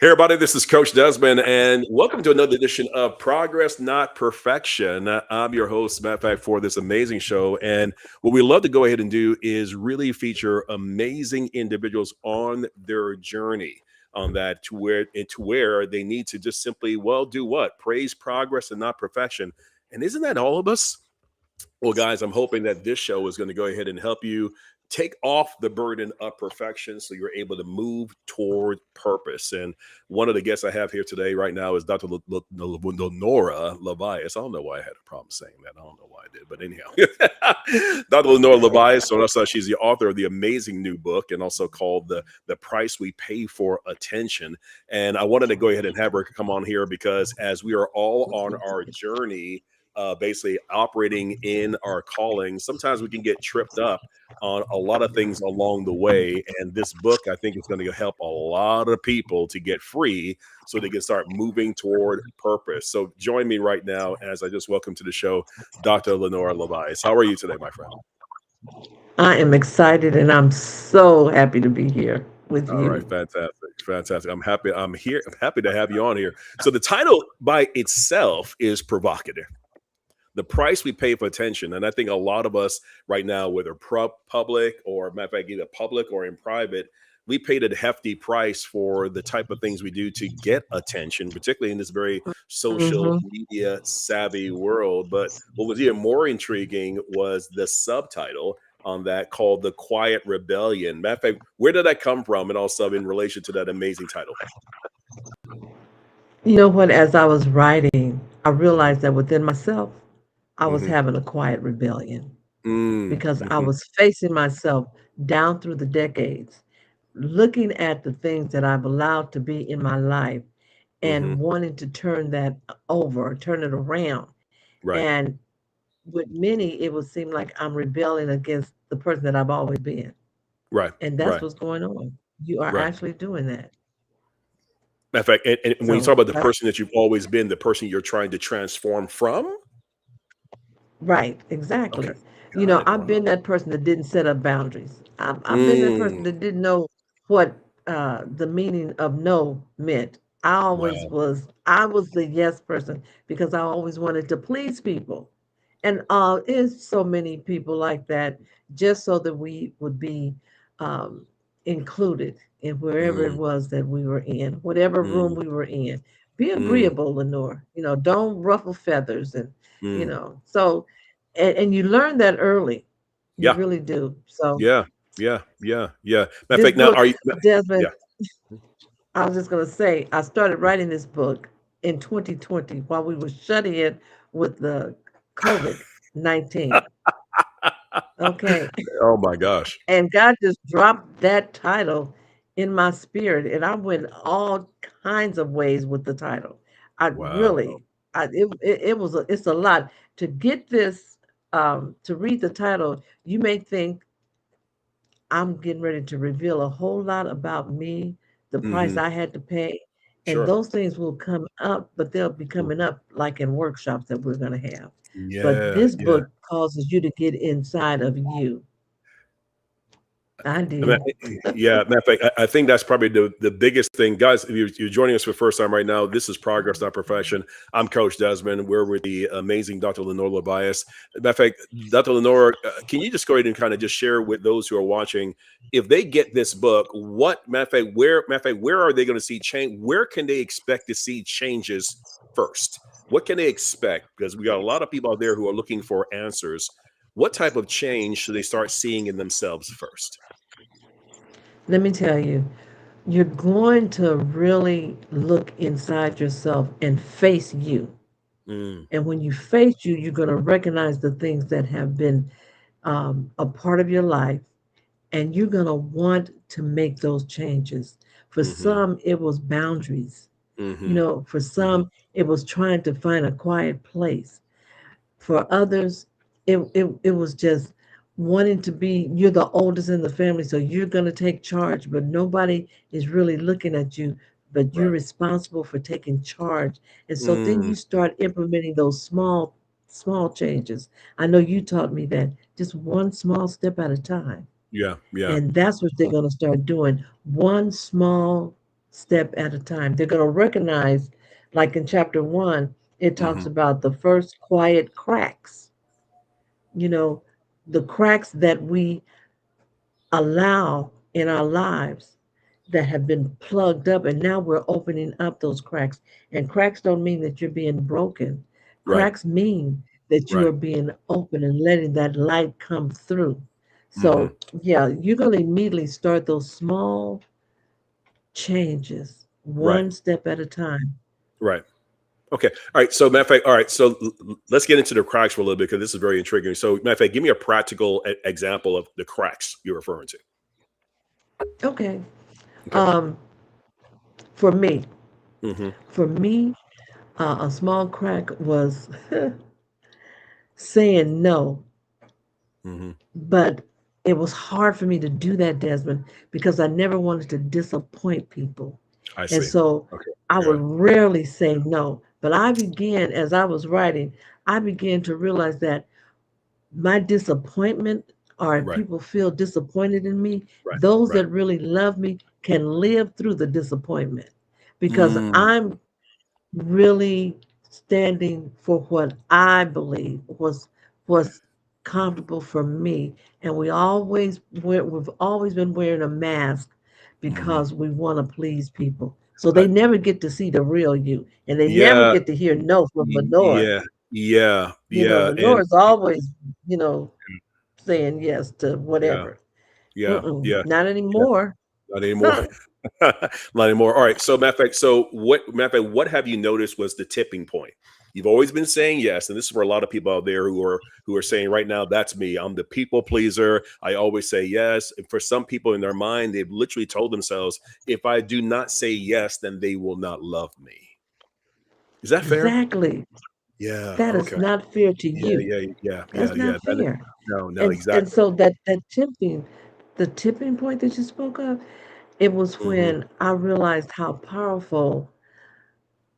Hey, everybody, this is Coach Desmond, and welcome to another edition of Progress, Not Perfection. I'm your host, matter of fact, for this amazing show. And what we love to go ahead and do is really feature amazing individuals on their journey on that to where they need to just simply, well, do what? Praise progress and not perfection. And isn't that all of us? Well, guys, I'm hoping that this show is going to go ahead and help you take off the burden of perfection so you're able to move toward purpose. And one of the guests I have here today, right now, is Dr. Lenora Levias. I don't know why I had a problem saying that. I don't know why I did, but anyhow, Dr. Lenora Levias. So also, she's the author of the amazing new book and also called The Price We Pay for Attention. And I wanted to go ahead and have her come on here because as we are all on our journey, basically operating in our calling, sometimes we can get tripped up on a lot of things along the way. And this book, I think, is going to help a lot of people to get free so they can start moving toward purpose. So join me right now as I just welcome to the show Dr. Lenora Levias. How are you today, my friend? I am excited and I'm so happy to be here with All right, you. fantastic, fantastic. I'm happy. I'm here. I'm happy to have you on here. So the title by itself is provocative. The price we pay for attention. And I think a lot of us right now, whether public or matter of fact, either public or in private, we paid a hefty price for the type of things we do to get attention, particularly in this very social Hmm. media savvy world. But what was even more intriguing was the subtitle on that called The Quiet Rebellion. Matter of fact, where did that come from? And also in relation to that amazing title. You know what? As I was writing, I realized that within myself, I was Hmm. having a quiet rebellion Mm, because I hmm. was facing myself down through the decades, looking at the things that I've allowed to be in my life Hmm. and wanting to turn that over, turn it around. Right, And with many, it would seem like I'm rebelling against the person that I've always been. right, And that's right, what's going on. You are right. actually doing that. Matter of fact, and when you talk So about the that's person that you've always been, the person you're trying to transform from? right, Okay. exactly. You Got know, it. I've Wow. been that person that didn't set up boundaries. I've been that person Mm, that didn't know what the meaning of no meant. wow. I was the yes person because I always wanted to please people. And is so many people like that just so that we would be um, included in wherever it Mm, was that we were in, whatever room mm, we were in. Be mm, agreeable, Lenore. You know, don't ruffle feathers and mm. so and you learn that early. You Yeah. really do. So Yeah. Yeah. Yeah. Yeah. Matter of this fact, now book, are you Desmond, yeah. I was just gonna say, I started writing this book in 2020 while we were shut in with the COVID-19. Okay. Oh my gosh. And God just dropped that title in my spirit, and I went all kinds of ways with the title. I Wow. really, it's a lot to get this, to read the title. You may think I'm getting ready to reveal a whole lot about me, the price Hmm. I had to pay, and Sure. those things will come up, but they'll be Mm. coming up like in workshops that we're going to have. But Yeah. this Yeah. book causes you to get inside of you. I I mean, did. yeah, matter of fact, I think that's probably the biggest thing, guys. If you're joining us for the first time right now, this is Progress Not Perfection. I'm Coach Desmond. We're with the amazing Dr. Lenora Levias. Matter of fact, Dr. Lenora, can you just go ahead and kind of just share with those who are watching, if they get this book, what matter of fact, where are they going to see change? Where can they expect to see changes first? What can they expect? Because we got a lot of people out there who are looking for answers. What type of change should they start seeing in themselves first? Let me tell you, you're going to really look inside yourself and face you. Mm. And when you face you, you're going to recognize the things that have been a part of your life, and you're going to want to make those changes. For Mhm. some, it was boundaries. Mhm. For Mhm. some, it was trying to find a quiet place. For others, it was just wanting to be, you're the oldest in the family, so you're going to take charge, but nobody is really looking at you, but you're Right. responsible for taking charge. And so then Mm. you start implementing those small changes. I know you taught me that just one small step at a time. Yeah, yeah. And that's what they're going to start doing. One small, step at a time. They're going to recognize, like in chapter one, it talks Mhm. about the first quiet cracks, you know, the cracks that we allow in our lives that have been plugged up, and now we're opening up those cracks. And cracks don't mean that you're being broken, Right. cracks mean that you Right. are being open and letting that light come through. Mhm. So, yeah, you're going to immediately start those small changes, Right. one step at a time. Right. Okay. All right. So, matter of fact, all right. So, let's get into the cracks for a little bit because this is very intriguing. So, matter of fact, give me a practical example of the cracks you're referring to. Okay. Okay. Um, for me, Hmm. for me, a small crack was saying no. Hmm. But it was hard for me to do that, Desmond, because I never wanted to disappoint people. I And see. so Okay. I would Yeah. rarely say no. But I began, as I was writing, I began to realize that my disappointment, or if Right. people feel disappointed in me, Right. those Right. that really love me can live through the disappointment because Mm. I'm really standing for what I believe was comfortable for me. And we've always been wearing a mask Hmm. because we want to please people. So they I, never get to see the real you, and they never yeah. get to hear no from Lenora. Yeah. Yeah. You know, Yeah. And Lenora's always, you know, saying yes to yeah. whatever. Yeah. Mm-mm, Yeah. not Yeah. anymore. Not anymore. Not anymore. All right. So, matter of fact, what have you noticed was the tipping point? You've always been saying yes, and this is for a lot of people out there who are saying right now, that's me. I'm the people pleaser. I always say yes. And for some people in their mind, they've literally told themselves, if I do not say yes, then they will not love me. Is that fair? Exactly. Yeah. That is Okay. not fair to Yeah. you. Yeah. Yeah. Yeah. That's Yeah. not fair. No. No. And Exactly. so that tipping, the tipping point that you spoke of, it was Hmm. when I realized how powerful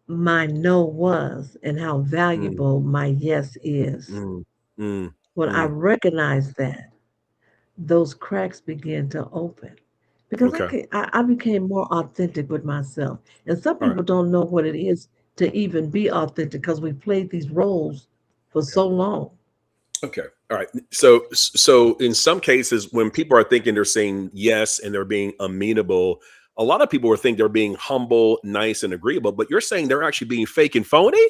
my no was and how Mm, valuable my yes is. mm, mm, When I mm. recognized that, those cracks began to open because Okay. I became more authentic with myself. And some All right. people don't know what it is to even be authentic because we played these roles for Okay. so long. Okay. All right. So in some cases, when people are thinking they're saying yes and they're being amenable, a lot of people will think they're being humble, nice, and agreeable, but you're saying they're actually being fake and phony?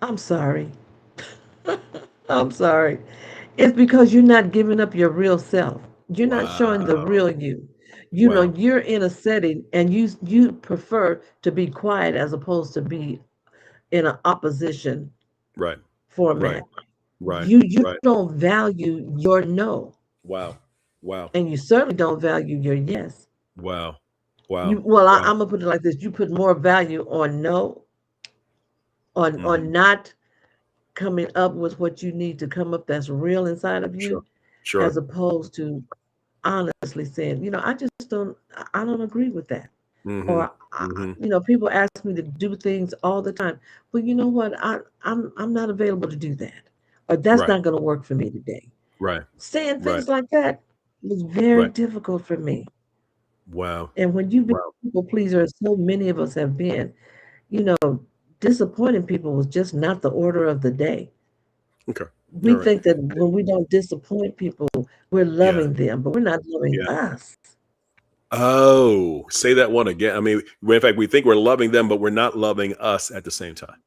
I'm sorry. I'm sorry. It's because you're not giving up your real self. You're not showing the Wow. real you. You know, Wow. you're in a setting and you prefer to be quiet as opposed to be in an opposition Right. Right. format. Right. You Right. don't value your no, Wow. Wow. and you certainly don't value your yes. Wow. Wow. You well, Wow. I'm gonna put it like this: you put more value on no, Hmm. on not coming up with what you need to come up that's real inside of Sure. you, as Sure. opposed to honestly saying, I don't agree with that. Hmm. Or, Hmm. people ask me to do things all the time. But you know what? I'm not available to do that. Or that's Right. not going to work for me today. Right. Saying Right. things like that was very Right. difficult for me. Wow. And when you've been Wow. a people pleaser, as so many of us have been, you know, disappointing people was just not the order of the day. Okay. All We right. think that when we don't disappoint people, we're Yeah. loving them, but we're not loving Yeah. us. Oh, say that one again. I mean, in fact, we think we're loving them, but we're not loving us at the same time.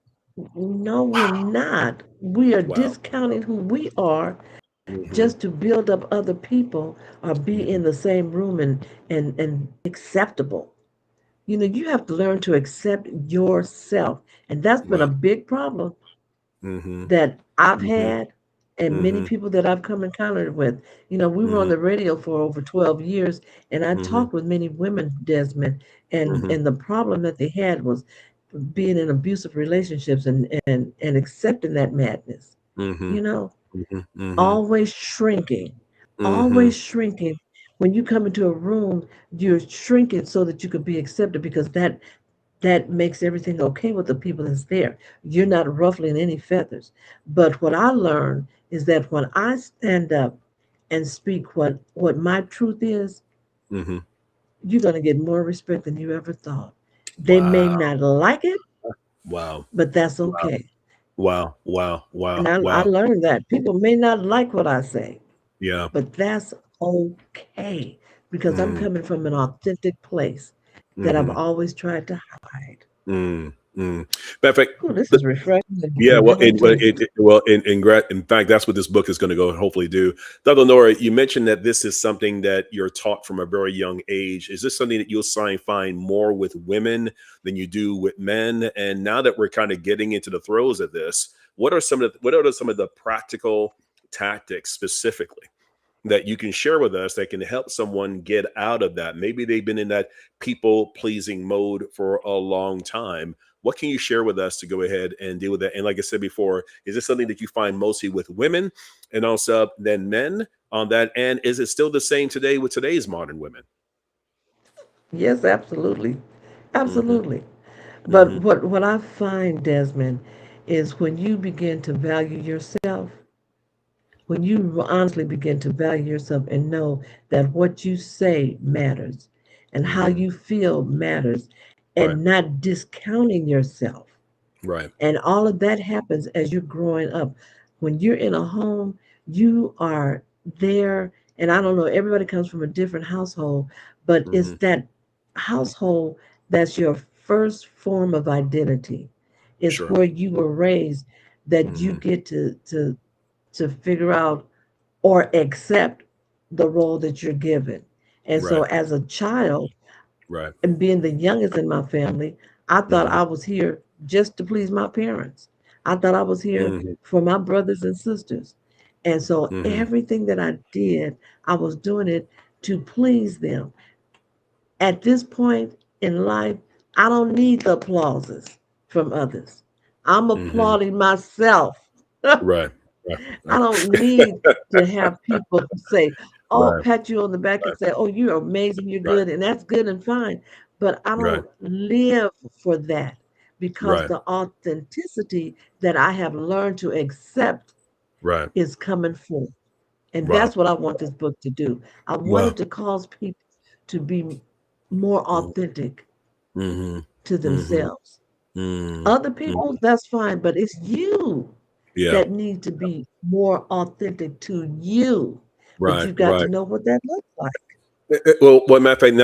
No, we're Wow. not. We are Wow. discounting who we are Mhm, just to build up other people or be mhm. in the same room and acceptable. You have to learn to accept yourself. And that's been a Wow. big problem Mhm, that I've mhm, had and many mhm, people that I've come encountered with. We were on mhm, the radio for over 12 years and I mhm, talked with many women, Desmond, and mhm, and the problem that they had was being in abusive relationships and accepting that madness. mhm, You know, mhm, mhm, always shrinking, mhm, always shrinking. When you come into a room, you're shrinking so that you could be accepted because that makes everything okay with the people that's there. You're not ruffling any feathers. But what I learned is that when I stand up and speak what my truth is, mhm. you're going to get more respect than you ever thought. They may Wow. not like it, Wow. but that's Wow. okay. Wow. Wow. And Wow. I Wow. learned that people may not like what I say, Yeah. but that's okay because I'm Mm, coming from an authentic place that I've mhm, always tried to hide. mm, mm. Matter of fact, Oh, this is refreshing yeah, and well, enlightening. in fact, that's what this book is going to go and hopefully do. Dr. Nora, you mentioned that this is something that you're taught from a very young age. Is this something that you'll find more with women than you do with men? And now that we're kind of getting into the throes of this, what are some of the practical tactics specifically that you can share with us that can help someone get out of that? Maybe they've been in that people pleasing mode for a long time. What can you share with us to go ahead and deal with that? And like I said before, is this something that you find mostly with women and also then men on that? And is it still the same today with today's modern women? Yes, absolutely. Hmm. Absolutely. But Hmm. what I find, Desmond, is when you begin to value yourself, when you honestly begin to value yourself and know that what you say matters and how Hmm. you feel matters Right. and not discounting yourself. Right. And all of that happens as you're growing up. When you're in a home, you are there. And I don't know, everybody comes from a different household, but it's Hmm. that household that's your first form of identity. It's Sure. where you were raised that you Hmm. get to figure out or accept the role that you're given. And so Right. as a child, Right. and being the youngest in my family, I thought Hmm. I was here just to please my parents. I thought I was here Hmm. for my brothers and sisters. And so Hmm. everything that I did, I was doing it to please them. At this point in life, I don't need the applauses from others. I'm Hmm. applauding myself. Right. Right. I Right. don't need to have people to say, oh, Right. pat you on the back and say, oh, you're amazing, you're Right. good, and that's good and fine. But I Right. don't live for that because Right. the authenticity that I have learned to accept Right. is coming forth. And Wow. that's what I want this book to do. I want Wow. it to cause people to be more authentic Mhm. to Mhm. themselves. Mm. Other Mm. people, that's fine, but it's you Yeah. that need to be more authentic to you. But Right, you've got to right. know what that looks like. Well, matter of fact,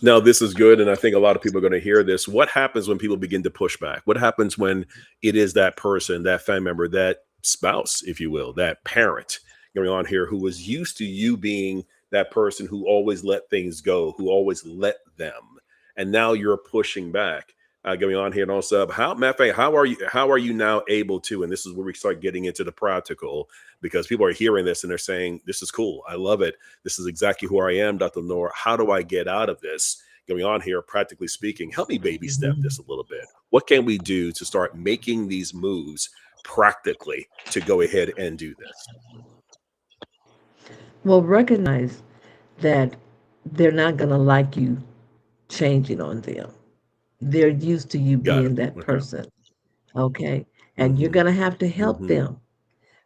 now this is good, and I think a lot of people are going to hear this. What happens when people begin to push back? What happens when it is that person, that family member, that spouse, if you will, that parent going on here who was used to you being that person who always let things go, who always let them, and now you're pushing back. Going on here and also, how matter of fact, how are you now able to? And this is where we start getting into the practical because people are hearing this and they're saying, "This is cool. I love it. This is exactly who I am, Dr. Nora. How do I get out of this going on here, practically speaking? Help me baby step Mhm. this a little bit. What can we do to start making these moves practically to go ahead and do this?" Well, recognize that they're not going to like you changing on them. They're used to you Got it. being that Okay. person. Okay. And you're Mm-hmm. going to have to help Mm-hmm. them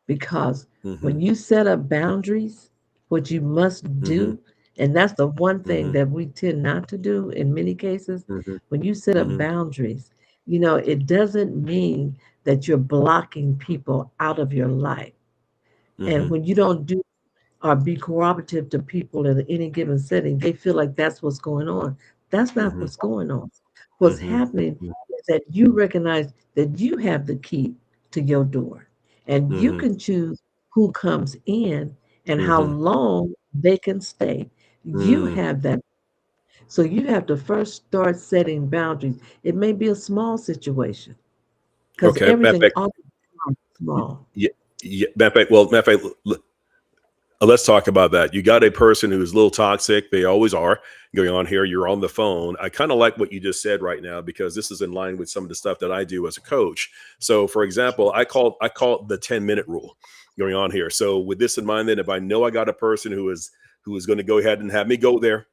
because Mm-hmm. when you set up boundaries, what you must Mm-hmm. do, and that's the one thing Mm-hmm. that we tend not to do in many cases, Mm-hmm. when you set up Mm-hmm. boundaries, it doesn't mean that you're blocking people out of your life. And Mm-hmm. when you don't do or be cooperative to people in any given setting, they feel like that's what's going on. That's not Mm-hmm. what's going on. What's Mm-hmm. happening is that you recognize that you have the key to your door and you Mm-hmm. can choose who comes in and how Mm-hmm. long they can stay. You Mm. have that. So you have to first start setting boundaries. It may be a small situation because Okay. Matter of everything fact, ought to be small. yeah, yeah, matter of fact, let's talk about that. You got a person who's a little toxic. They always are going on here. You're on the phone. I kind of like what you just said right now because this is in line with some of the stuff that I do as a coach. So, for example, I call it the 10-minute rule going on here. So, with this in mind, then if I know I got a person who is going to go ahead and have me go there,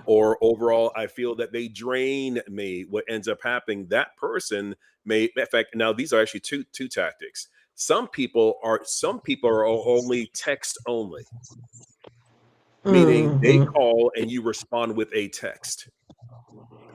or overall, I feel that they drain me. What ends up happening, that person may, in fact, now these are actually two tactics. Some people are only text only. meaning they Hmm. call and you respond with a text.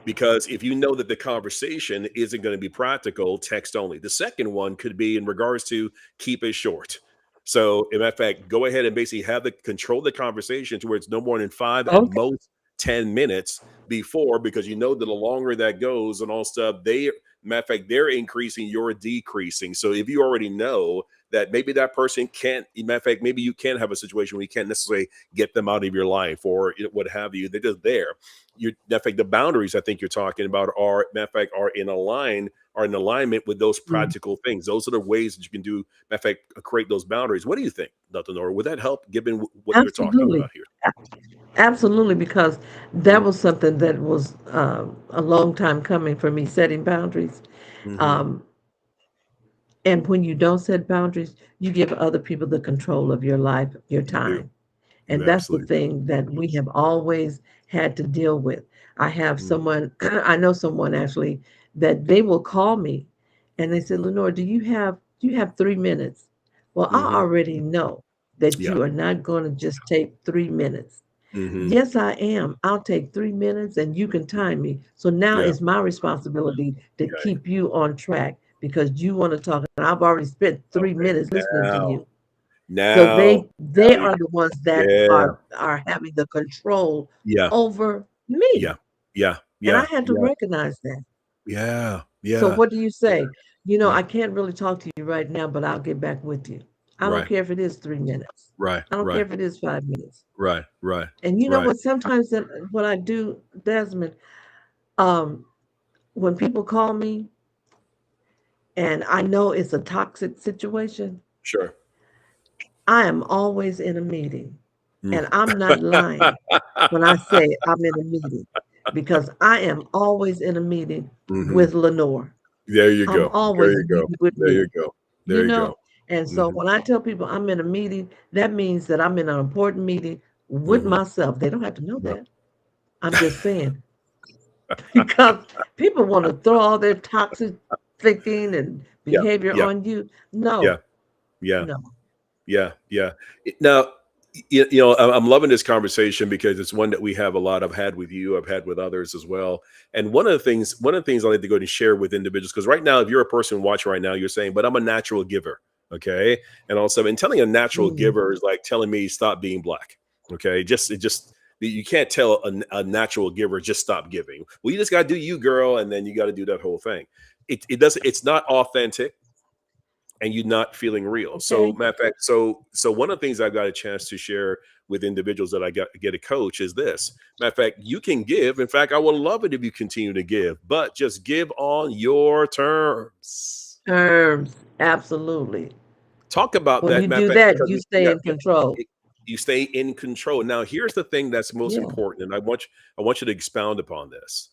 Because if you know that the conversation isn't going to be practical, text only. The second one could be in regards to keep it short. So, in matter of fact, go ahead and basically have the control the conversation to where it's no more than five, at Okay. most 10 minutes before, because you know that the longer that goes and all stuff, matter of fact, they're increasing, you're decreasing. So, if you already know that maybe that person can't, matter of fact, maybe you can have a situation where you can't necessarily get them out of your life or what have you, they're just there. In fact, the boundaries I think you're talking about are, matter of fact, are in alignment with those Mm. practical things. Those are the ways that you can do, matter of fact, create those boundaries. What do you think, Dr. Nora? Would that help given what you're talking Absolutely. about here? Absolutely, because that Mhm, was something that was a long time coming for me, setting boundaries. mhm. Um, and when you don't set boundaries, you give other people the control of your life, your You do. time. You And that's the absolutely do. thing that we have always had to deal with. I have Mm, someone, I know someone actually that they will call me and they say, Lenore, do you have 3 minutes? Well, I mhm. already know that Yeah. you are not going to just take 3 minutes. Mhm. Yes, I am. I'll take 3 minutes and you can time me. So now Yeah. it's my responsibility to Okay. keep you on track because you want to talk. And I've already spent three Okay. minutes listening to Now, you. So now, they you are the ones that yeah. are having the control Yeah. over Yeah. me. Yeah. And I Yeah. had to Yeah. recognize that. Yeah. So Yeah. what do you Yeah. say? Yeah. I can't really talk to you right now, but I'll get back with you. I don't Right. care if it is 3 minutes. Right. I don't care Right. if it is 5 minutes. Right. Right. And you know Right. what? Sometimes what I do, Desmond, um, when people call me and I know it's a toxic situation, Sure. I am always in a meeting. Mm. And I'm not lying when I say I'm in a meeting because I am always in a meeting Mhm. with Lenore. There you I'm go. There always you go. meeting with There you me, go. you There you know? go. And so Mhm. when I tell people I'm in a meeting, that means that I'm in an important meeting with Mhm. myself. They don't have to know Yeah. that. I'm just saying because people want to throw all their toxic thinking and Yeah. behavior Yeah. on you. Yeah. No, Yeah. no. Yeah. Yeah. Now, I'm loving this conversation because it's one that we have a lot. I've had with you. I've had with others as well. And one of the things I like to go and share with individuals, because right now, if you're a person watching right now, you're saying, "But I'm a natural giver." Okay, and also, and telling a natural Mm, giver is like telling me stop being black. Okay, just you can't tell a natural giver just stop giving. Well, you just got to do you, girl, and then you got to do that whole thing. It doesn't. It's not authentic and you're not feeling real. So, okay. matter of fact, so one of the things I've got a chance to share with individuals that I get a coach is this. Matter of fact, you can give. In fact, I would love it if you continue to give, but just give on your terms. Terms, absolutely. Talk about When that. you Matter of do fact, that, because you stay yeah, in control. you stay in control. Now, here's the thing that's most Yeah. important, and I want you to expound upon this.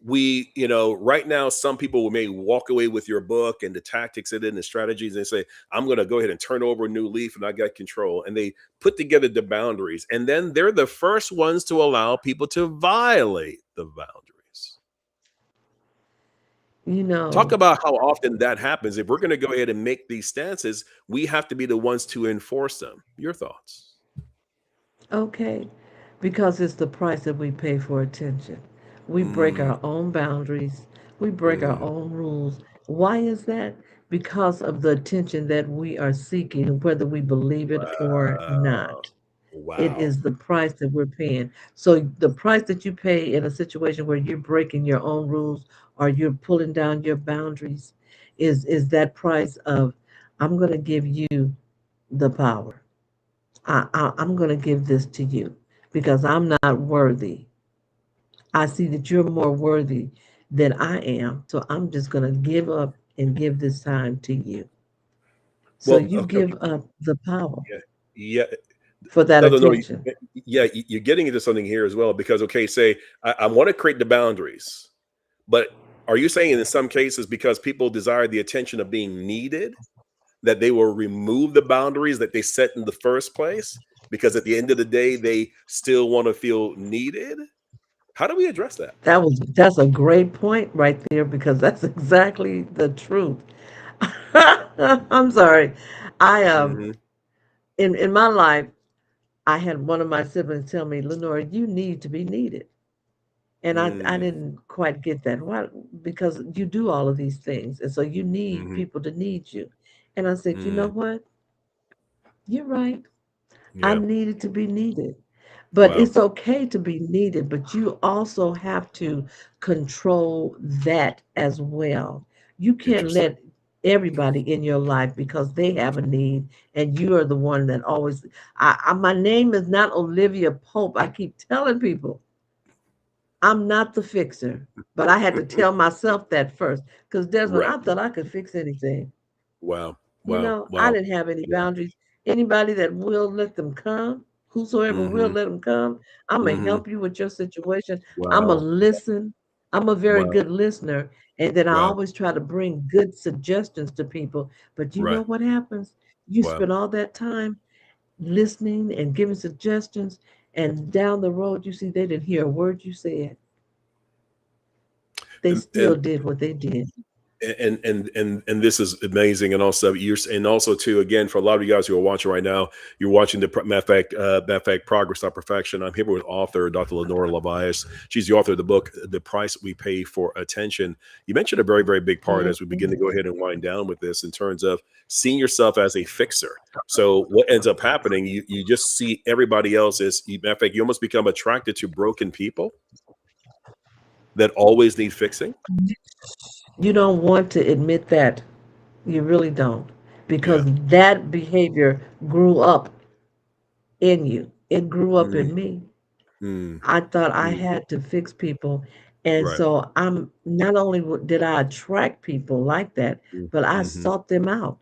Right now, some people may walk away with your book and the tactics in it and the strategies and say, I'm going to go ahead and turn over a new leaf and I got control. And they put together the boundaries. And then they're the first ones to allow people to violate the boundaries. You Talk know, about how often that happens. If we're going to go ahead and make these stances, we have to be the ones to enforce them. Your thoughts? okay, because it's the price that we pay for attention. We break Mm, our own boundaries, we break our mm. own rules. Why is that? Because of the attention that we are seeking, whether we believe it or Wow. not. It Wow. is the price that we're paying. So the price that you pay in a situation where you're breaking your own rules or you're pulling down your boundaries is that price of I'm going to give you the power. I'm going to give this to you because I'm not worthy. I see that you're more worthy than I am. So I'm just going to give up and give this time to you. So Well, you okay, okay. give up the power Yeah. Yeah. for that No, no, no. attention. Yeah, you're getting into something here as well because, okay, say I want to create the boundaries, but are you saying in some cases because people desire the attention of being needed that they will remove the boundaries that they set in the first place because at the end of the day they still want to feel needed? How do we address that? That's a great point right there because that's exactly the truth. I'm sorry. I Hmm. in my life I had one of my siblings tell me, Lenora, you need to be needed. And I Mm, didn't quite get that. Why? Because you do all of these things. And so you need mhm, people to need you. And I said, you know mm, what? You're right. I yeah. needed to be needed. But Wow. it's okay to be needed, but you also have to control that as well. You can't Interesting. let everybody in your life because they have a need and you are the one that always my name is not Olivia Pope. I keep telling people I'm not the fixer, but I had to tell myself that first because Desmond, Right. I thought I could fix anything. Wow. You Wow. know, I Wow. didn't have any Yeah. boundaries. Anybody that will let them come, whosoever will Mhm. let them come, I'm gonna Mhm. help you with your situation. I'm gonna Wow. listen. I'm a very Wow. good listener, and then I Wow. always try to bring good suggestions to people. But you know Right. what happens? You Wow. spend all that time listening and giving suggestions, and down the road, you see they didn't hear a word you said. They still And did what they did. and this is amazing, and also you're and also too, again, for a lot of you guys who are watching right now, you're watching the matter of fact, Progress Not Perfection. I'm here with author Dr. Lenora Levias. She's the author of the book The Price We Pay for Attention. You mentioned a very, very big part as we begin to Mhm. go ahead and wind down with this, in terms of seeing yourself as a fixer. So what ends up happening, you just see everybody else as, matter of fact, you almost become attracted to broken people that always need fixing. You don't want to admit that. You really don't. Yeah. Because that behavior grew up in you. It grew up Mm, in me. mm, I thought I mm. had to fix people. And Right. so I'm not only did I attract people like that, Mm, but I mhm. sought them out.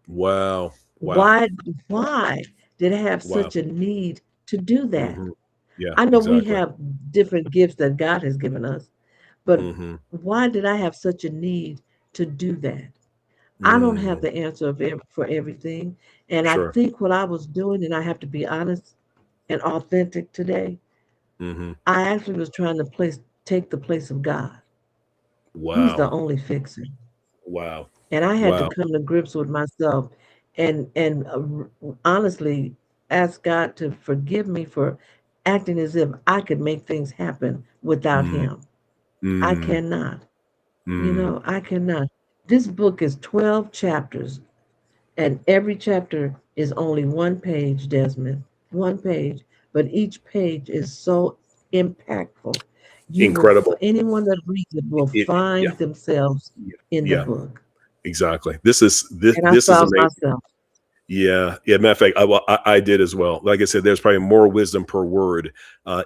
Wow. Wow. Why why did I have Wow. such a need to do that? Mhm. Yeah, I know we exactly. have different gifts that God has given us, but Mhm. why did I have such a need to do that? I don't have Mm. the answer for everything. And I Sure. think what I was doing, and I have to be honest and authentic today, Mhm. I actually was trying to take the place of God. He's the Wow. only fixer. Wow. And I had to Wow. come to grips with myself and honestly ask God to forgive me for acting as if I could make things happen without Mm. him. I Mm. cannot. You Mm. know, I cannot. This book is 12 chapters. And every chapter is only one page, Desmond, one page, but each page is so impactful. You will, Incredible. anyone that reads it will Yeah. find themselves Yeah. in the Yeah. book. Exactly. This And I this is found amazing. myself. Yeah, yeah. Matter of fact, I did as well. Like I said, there's probably more wisdom per word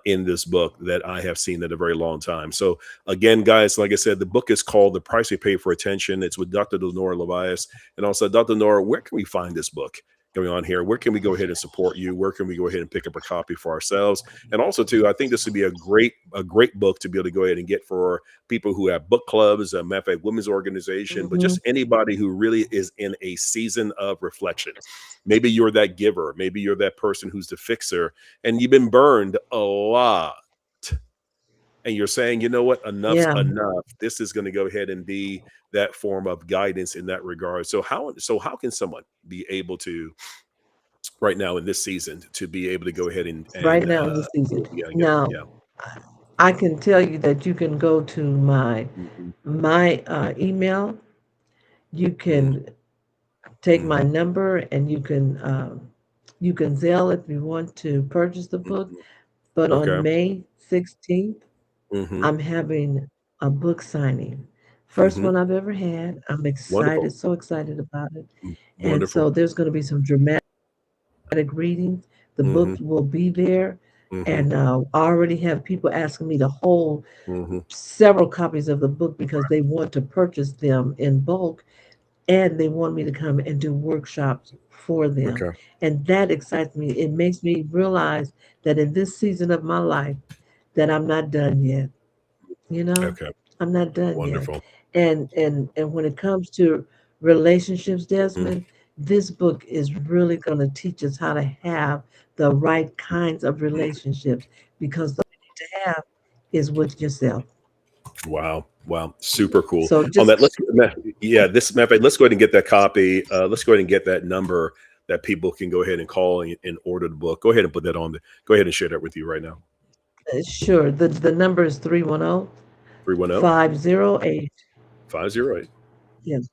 in this book that I have seen in a very long time. So again, guys, like I said, the book is called "The Price We Pay for Attention." It's with Dr. Lenora Levias, and also Dr. Nora. Where can we find this book going on here? Where can we go ahead and support you? Where can we go ahead and pick up a copy for ourselves? And also, too, I think this would be a great book to be able to go ahead and get for people who have book clubs, matter of fact, women's organization, but Hmm. just anybody who really is in a season of reflection. Maybe you're that giver. Maybe you're that person who's the fixer, and you've been burned a lot. And you're saying, you know what, enough's Yeah, enough. This is going to go ahead and be that form of guidance in that regard. So how can someone be able to, right now in this season, to be able to go ahead and right now in the season. yeah, get Now, yeah. I can tell you that you can go to Mhm, my email. You mhm, can take my mhm, number and you can Zelle if you want to purchase the book. mhm. But on Okay. May 16th, Mhm, I'm having a book signing. First mhm. one I've ever had. I'm Wonderful. excited, so excited about it. And Wonderful. so there's going to be some dramatic readings. The book Mhm, will be there. mhm, And I already have people asking me to hold mhm. several copies of the book because they want to purchase them in bulk and they want me to come and do workshops for them. Okay. And that excites me. It makes me realize that in this season of my life that I'm not done yet. You know, Okay. I'm not done yet. Wonderful. And when it comes to relationships, Mhm. Desmond, this book is really going to teach us how to have the right kinds of relationships because the to have is with yourself. Wow. Wow. Super cool. So On just that, yeah, this matter of fact, let's go ahead and get that copy. Let's go ahead and get that number that people can go ahead and call and order the book? Go ahead and put that on. Go ahead and share that with you right now. Sure. The number is 310 310 508. 508 Yes,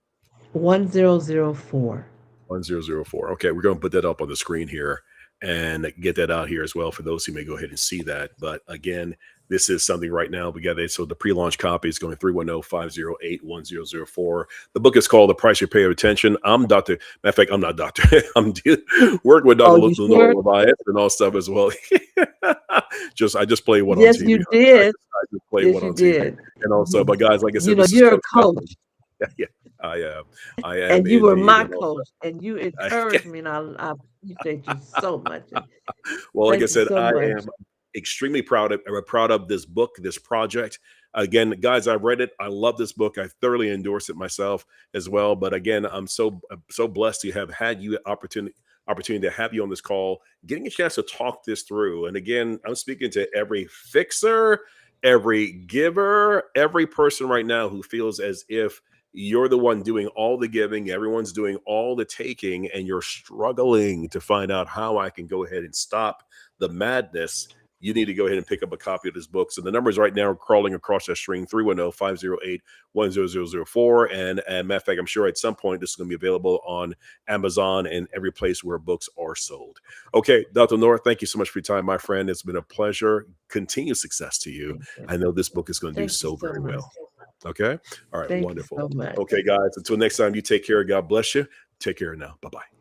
1004. 1004. Okay, we're going to put that up on the screen here and get that out here as well for those who may go ahead and see that. But again, this is something right now. We got it. So the pre-launch copy is going 310-508-1004. The book is called The Price You Pay of Attention. I'm Dr. Matter of fact, I'm not doctor. Working with Oh, Dr. you Lenora sure? Leviathan and all stuff as well. I just play one on Yes, TV. you did. I just play Yes, one you on TV. did. And also, but guys, like I said, this is You're a Coach coach, Malcolm. Yeah, yeah, I am. I am and you were indeed. my And also, coach, and you I, encouraged me, and I appreciate you so much. And well, like I thank you said, so I much. am extremely proud of this book, this project. Again, guys, I've read it. I love this book. I thoroughly endorse it myself as well. But again, I'm so blessed to have had you opportunity to have you on this call, getting a chance to talk this through. And again, I'm speaking to every fixer, every giver, every person right now who feels as if you're the one doing all the giving, everyone's doing all the taking, and you're struggling to find out how I can go ahead and stop the madness. You need to go ahead and pick up a copy of this book. So the numbers right now are crawling across that string, 310-508-1004. And matter of fact, I'm sure at some point this is going to be available on Amazon and every place where books are sold. Okay, Dr. Nora, thank you so much for your time, my friend. It's been a pleasure. Continued success to you. Thank you. I know this book is going to do Thank you so so very much. well. Okay. All right. Thank you Wonderful. so much. Okay, guys. Until next time, you take care. God bless you. Take care now. Bye bye.